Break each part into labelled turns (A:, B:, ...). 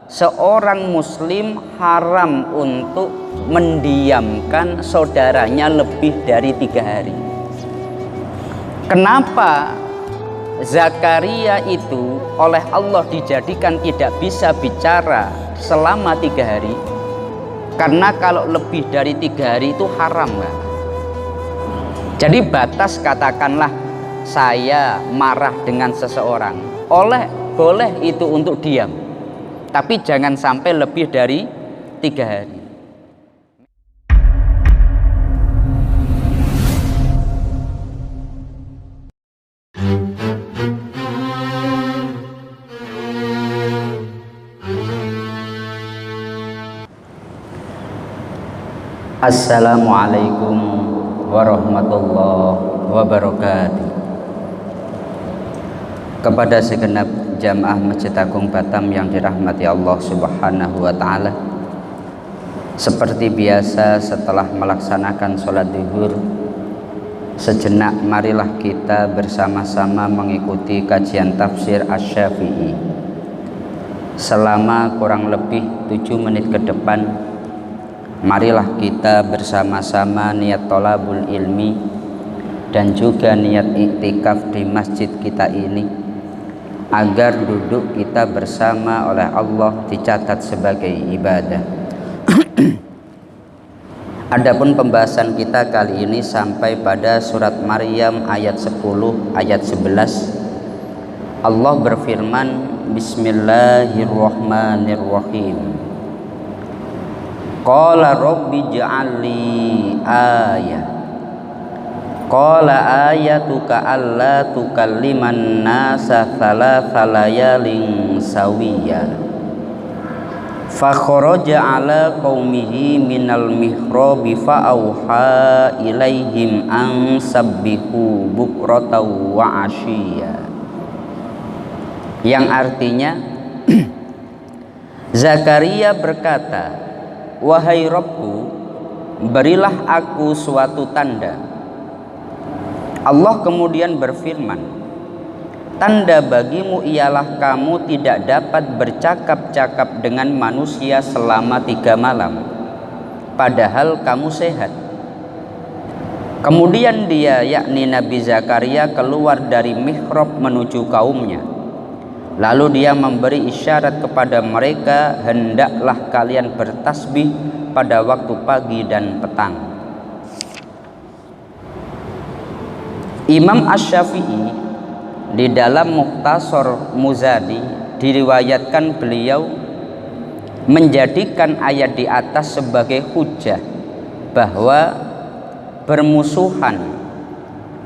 A: seorang muslim haram untuk mendiamkan saudaranya lebih dari 3 hari. Kenapa Zakaria itu oleh Allah dijadikan tidak bisa bicara selama 3 hari? Karena kalau lebih dari 3 hari itu haram, kan? Jadi batas, katakanlah saya marah dengan seseorang, boleh itu untuk diam, tapi jangan sampai lebih dari 3 hari. Assalamualaikum warahmatullahi wabarakatuh. Kepada segenap jamaah Masjid Agung Batam yang dirahmati Allah Subhanahu wa Ta'ala, seperti biasa setelah melaksanakan sholat zuhur, sejenak marilah kita bersama-sama mengikuti kajian tafsir Asy-Syafi'i selama kurang lebih 7 menit ke depan. Marilah kita bersama-sama niat thalabul ilmi dan juga niat iktikaf di masjid kita ini, agar duduk kita bersama oleh Allah dicatat sebagai ibadah. Adapun pembahasan kita kali ini sampai pada surat Maryam ayat 10 ayat 11. Allah berfirman, Bismillahirrahmanirrahim. Qala rabbi ja'alli ayah. Qala ayatuka alla tukalliman nasa thalatha layalin sawiyya. Fa kharaja ala qaumihi minal mihrabi fa auha ilaihim an sabbihu bukratan wa asyiyya. Yang artinya Zakaria berkata, wahai Rabbku, berilah aku suatu tanda. Allah kemudian berfirman, tanda bagimu ialah kamu tidak dapat bercakap-cakap dengan manusia selama 3 malam, padahal kamu sehat. Kemudian dia, yakni Nabi Zakaria, keluar dari mihrab menuju kaumnya. Lalu dia memberi isyarat kepada mereka, hendaklah kalian bertasbih pada waktu pagi dan petang. Imam Asy-Syafi'i di dalam Mukhtasar Muzadi diriwayatkan beliau menjadikan ayat di atas sebagai hujjah bahwa bermusuhan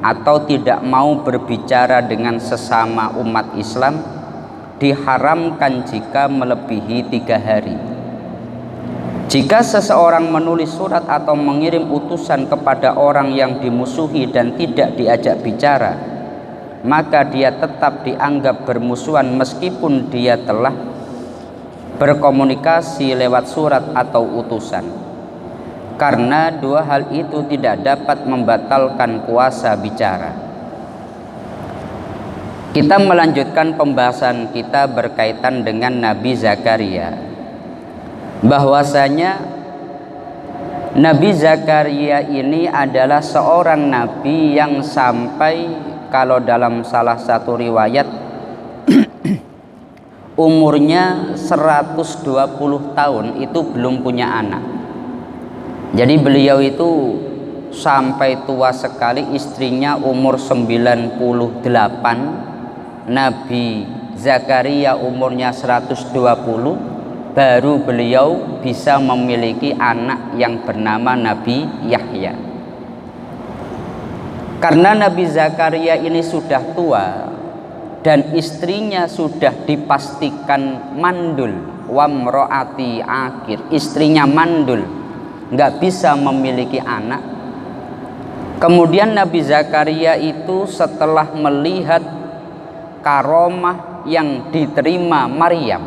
A: atau tidak mau berbicara dengan sesama umat Islam diharamkan jika melebihi 3 hari. Jika seseorang menulis surat atau mengirim utusan kepada orang yang dimusuhi dan tidak diajak bicara, maka dia tetap dianggap bermusuhan meskipun dia telah berkomunikasi lewat surat atau utusan, karena 2 hal itu tidak dapat membatalkan kuasa bicara. Kita melanjutkan pembahasan kita berkaitan dengan Nabi Zakaria, bahwasanya Nabi Zakaria ini adalah seorang nabi yang sampai, kalau dalam salah satu riwayat, umurnya 120 tahun itu belum punya anak. Jadi beliau itu sampai tua sekali, istrinya umur 98, Nabi Zakaria umurnya 120, baru beliau bisa memiliki anak yang bernama Nabi Yahya. Karena Nabi Zakaria ini sudah tua dan istrinya sudah dipastikan mandul, wamroati akhir, istrinya mandul, nggak bisa memiliki anak. Kemudian Nabi Zakaria itu setelah melihat karomah yang diterima Maryam,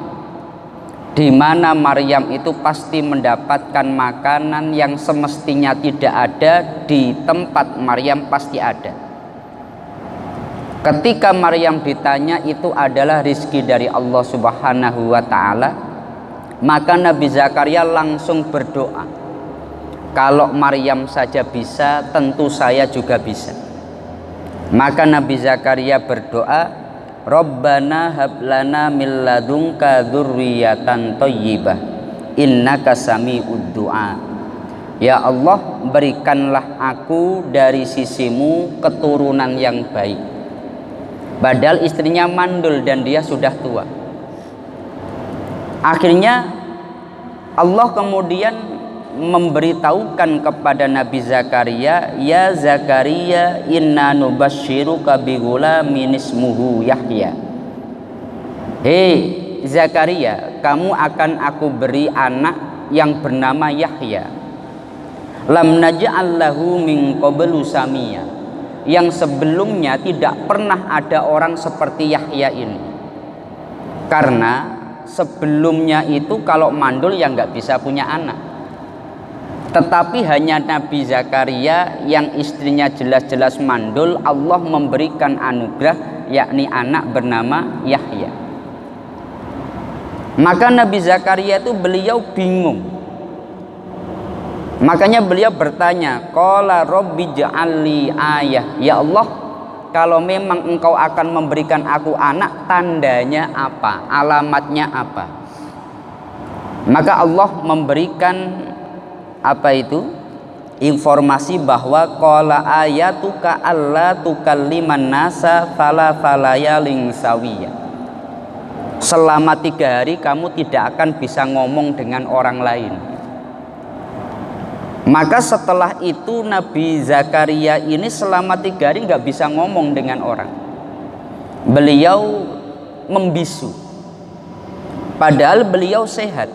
A: di mana Maryam itu pasti mendapatkan makanan yang semestinya tidak ada, di tempat Maryam pasti ada. Ketika Maryam ditanya, itu adalah rizki dari Allah Subhanahu wa Ta'ala, Maka Nabi Zakaria langsung berdoa, kalau Maryam saja bisa, tentu saya juga bisa. Maka Nabi Zakaria berdoa, Rabbana hablana min ladunka dzurriyyatan thayyibah innaka sami'ud du'a. Ya Allah, berikanlah aku dari sisimu keturunan yang baik. Padahal istrinya mandul dan dia sudah tua. Akhirnya Allah kemudian memberitahukan kepada Nabi Zakaria, ya Zakaria inna nubasyiruka bighulamin ismuhu Yahya. Hei Zakaria, kamu akan aku beri anak yang bernama Yahya. Lam naj'al lahu min qablu samia. Yang sebelumnya tidak pernah ada orang seperti Yahya ini. Karena sebelumnya itu kalau mandul ya nggak bisa punya anak. Tetapi hanya Nabi Zakaria yang istrinya jelas-jelas mandul, Allah memberikan anugerah yakni anak bernama Yahya. Maka Nabi Zakaria itu beliau bingung. Makanya beliau bertanya, qala rabbi ja'alli ayah. Ya Allah, kalau memang engkau akan memberikan aku anak, tandanya apa? Alamatnya apa? Maka Allah memberikan apa itu? Informasi bahwa qala ayatuka alla tukalliman nasa falayalin sawiya. Selama 3 hari kamu tidak akan bisa ngomong dengan orang lain. Maka setelah itu Nabi Zakaria ini selama 3 hari nggak bisa ngomong dengan orang. Beliau membisu. Padahal beliau sehat.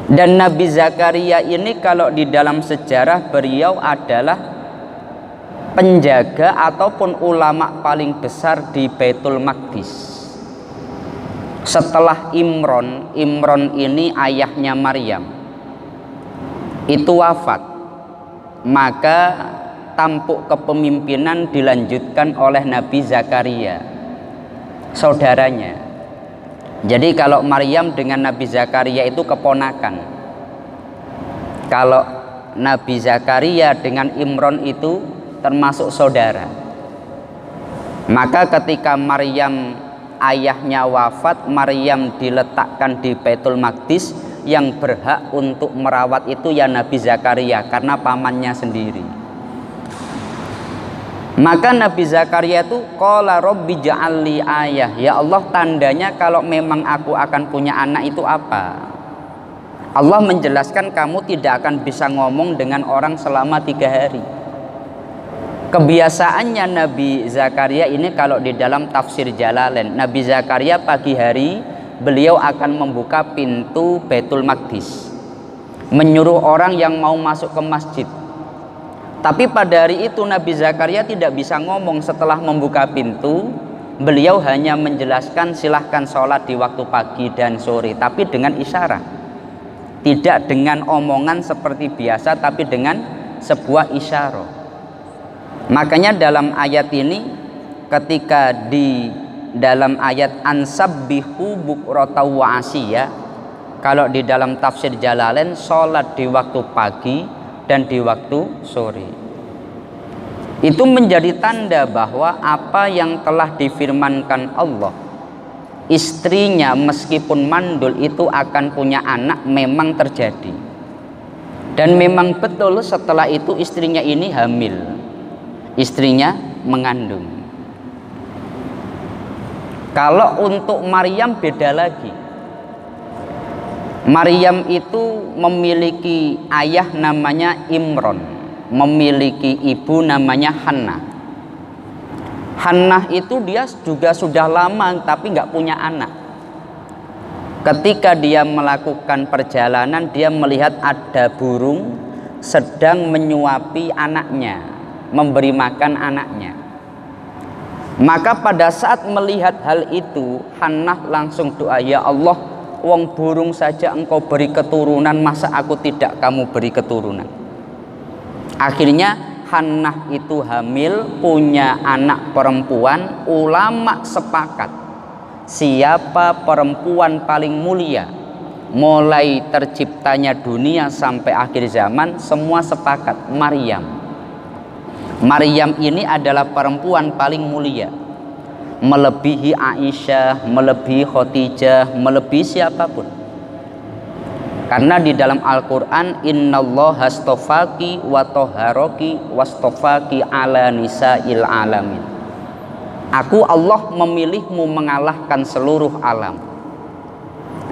A: Dan Nabi Zakaria ini kalau di dalam sejarah beliau adalah penjaga ataupun ulama paling besar di Baitul Maqdis. Setelah Imron ini ayahnya Maryam itu wafat, maka tampuk kepemimpinan dilanjutkan oleh Nabi Zakaria, saudaranya. Jadi kalau Maryam dengan Nabi Zakaria itu keponakan. Kalau Nabi Zakaria dengan Imron itu termasuk saudara. Maka ketika Maryam ayahnya wafat, Maryam diletakkan di Baitul Maqdis, yang berhak untuk merawat itu ya Nabi Zakaria karena pamannya sendiri. Maka Nabi Zakaria itu qala rabbi ja'alli ayah. Ya Allah, tandanya kalau memang aku akan punya anak itu apa? Allah menjelaskan kamu tidak akan bisa ngomong dengan orang selama 3 hari. Kebiasaannya Nabi Zakaria ini kalau di dalam tafsir Jalalain, Nabi Zakaria pagi hari beliau akan membuka pintu Baitul Maqdis, menyuruh orang yang mau masuk ke masjid. Tapi pada hari itu Nabi Zakaria tidak bisa ngomong. Setelah membuka pintu, beliau hanya menjelaskan silahkan sholat di waktu pagi dan sore, tapi dengan isyarat, tidak dengan omongan seperti biasa, tapi dengan sebuah isyarat. Makanya dalam ayat ini, ketika di dalam ayat ansabbihu bukrata wa asya, kalau di dalam tafsir Jalalain sholat di waktu pagi dan di waktu sore, itu menjadi tanda bahwa apa yang telah difirmankan Allah, istrinya meskipun mandul itu akan punya anak, memang terjadi. Dan memang betul setelah itu istrinya ini hamil, istrinya mengandung. Kalau untuk Maryam beda lagi. Maryam itu memiliki ayah namanya Imron, memiliki ibu namanya Hannah. Hannah itu dia juga sudah lama tapi nggak punya anak. Ketika dia melakukan perjalanan, dia melihat ada burung sedang menyuapi anaknya, memberi makan anaknya. Maka pada saat melihat hal itu, Hannah langsung doa, ya Allah, wong burung saja engkau beri keturunan, masa aku tidak kamu beri keturunan. Akhirnya Hannah itu hamil, punya anak perempuan. Ulama sepakat siapa perempuan paling mulia mulai terciptanya dunia sampai akhir zaman, semua sepakat Maryam. Maryam ini adalah perempuan paling mulia, melebihi Aisyah, melebihi Khadijah, melebihi siapapun. Karena di dalam Al-Quran, innallaha astafaki wa toharaki wastafaki ala nisa'il alamin. Aku Allah memilihmu mengalahkan seluruh alam.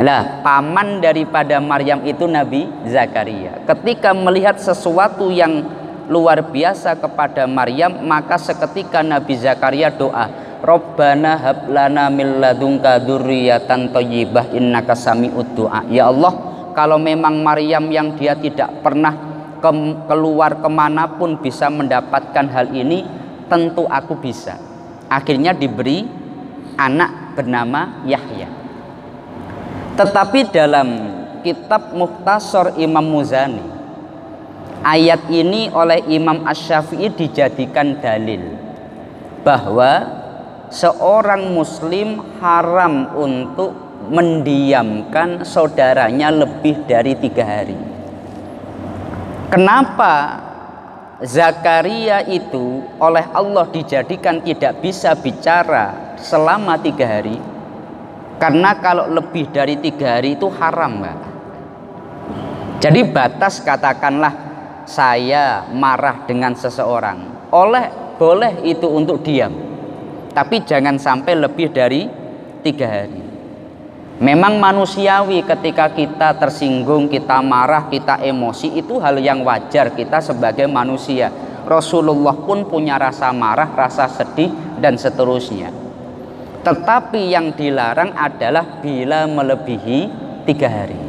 A: Lah, paman daripada Maryam itu Nabi Zakaria. Ketika melihat sesuatu yang luar biasa kepada Maryam, maka seketika Nabi Zakaria doa, Rabbana hablana min ladunka dzurriyyatan thayyibah innaka sami'ud du'a. Ya Allah, kalau memang Maryam yang dia tidak pernah keluar kemanapun bisa mendapatkan hal ini, tentu aku bisa. Akhirnya diberi anak bernama Yahya. Tetapi dalam kitab Mukhtasar Imam Muzani, ayat ini oleh Imam Asy-Syafi'i dijadikan dalil bahwa seorang muslim haram untuk mendiamkan saudaranya lebih dari 3 hari. Kenapa Zakaria itu oleh Allah dijadikan tidak bisa bicara selama 3 hari? Karena kalau lebih dari 3 hari itu haram, Mbak. Jadi batas, katakanlah saya marah dengan seseorang, boleh itu untuk diam, tapi jangan sampai lebih dari 3 hari. Memang manusiawi ketika kita tersinggung, kita marah, kita emosi, itu hal yang wajar kita sebagai manusia. Rasulullah pun punya rasa marah, rasa sedih, dan seterusnya. Tetapi yang dilarang adalah bila melebihi 3 hari.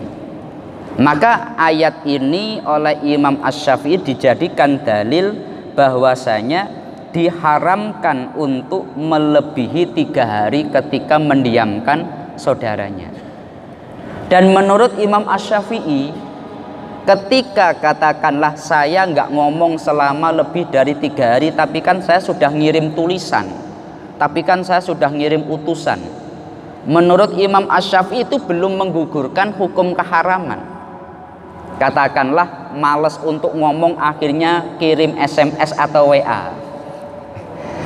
A: Maka ayat ini oleh Imam Asy-Syafi'i dijadikan dalil bahwasanya diharamkan untuk melebihi 3 hari ketika mendiamkan saudaranya. Dan menurut Imam Asy-Syafi'i, ketika katakanlah saya nggak ngomong selama lebih dari 3 hari, tapi kan saya sudah ngirim tulisan, tapi kan saya sudah ngirim utusan, menurut Imam Asy-Syafi'i itu belum menggugurkan hukum keharaman. Katakanlah males untuk ngomong, akhirnya kirim SMS atau WA,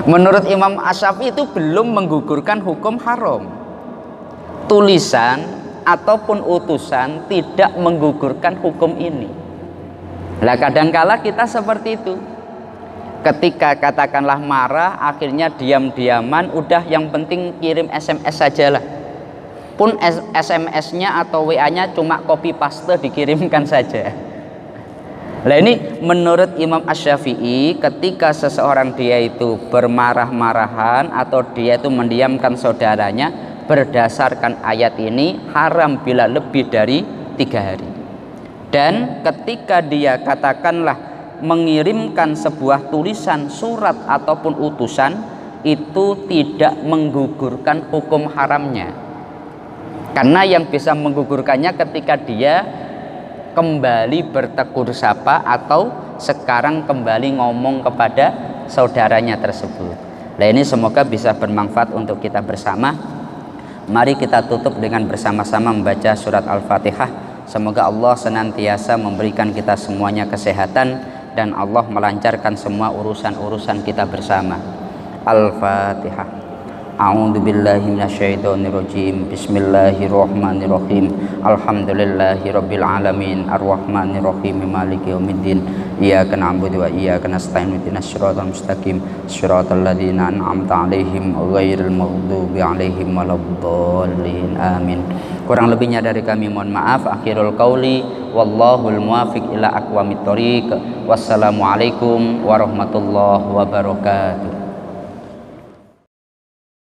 A: menurut Imam Asy-Syafi'i itu belum menggugurkan hukum haram. Tulisan ataupun utusan tidak menggugurkan hukum ini. Lah kadangkala kita seperti itu. Ketika katakanlah marah, akhirnya diam-diaman, udah yang penting kirim SMS sajalah. Pun SMS-nya atau WA-nya cuma copy paste dikirimkan saja. Lah ini menurut Imam Asy-Syafi'i, ketika seseorang dia itu bermarah-marahan atau dia itu mendiamkan saudaranya, berdasarkan ayat ini haram bila lebih dari 3 hari. Dan ketika dia katakanlah mengirimkan sebuah tulisan, surat ataupun utusan, itu tidak menggugurkan hukum haramnya. Karena yang bisa menggugurkannya ketika dia kembali bertegur sapa atau sekarang kembali ngomong kepada saudaranya tersebut. Nah, ini semoga bisa bermanfaat untuk kita bersama. Mari kita tutup dengan bersama-sama membaca surat Al-Fatihah. Semoga Allah senantiasa memberikan kita semuanya kesehatan dan Allah melancarkan semua urusan-urusan kita bersama. Al-Fatihah. A'udzu billahi minasyaitonir rajim. Bismillahirrahmanirrahim. Alhamdulillahirabbil alamin. Arrahmanir rahim. Maliki yaumiddin. Iyyaka na'budu wa iyyaka nasta'in. Ihdinas siratal mustaqim. Shiratal ladzina an'amta 'alaihim ghairil maghdubi 'alaihim waladdallin. Amin. Kurang lebihnya dari kami mohon maaf. Akhirul qauli wallahul muwaffiq ila aqwamit thoriq. Wassalamualaikum warahmatullahi wabarakatuh.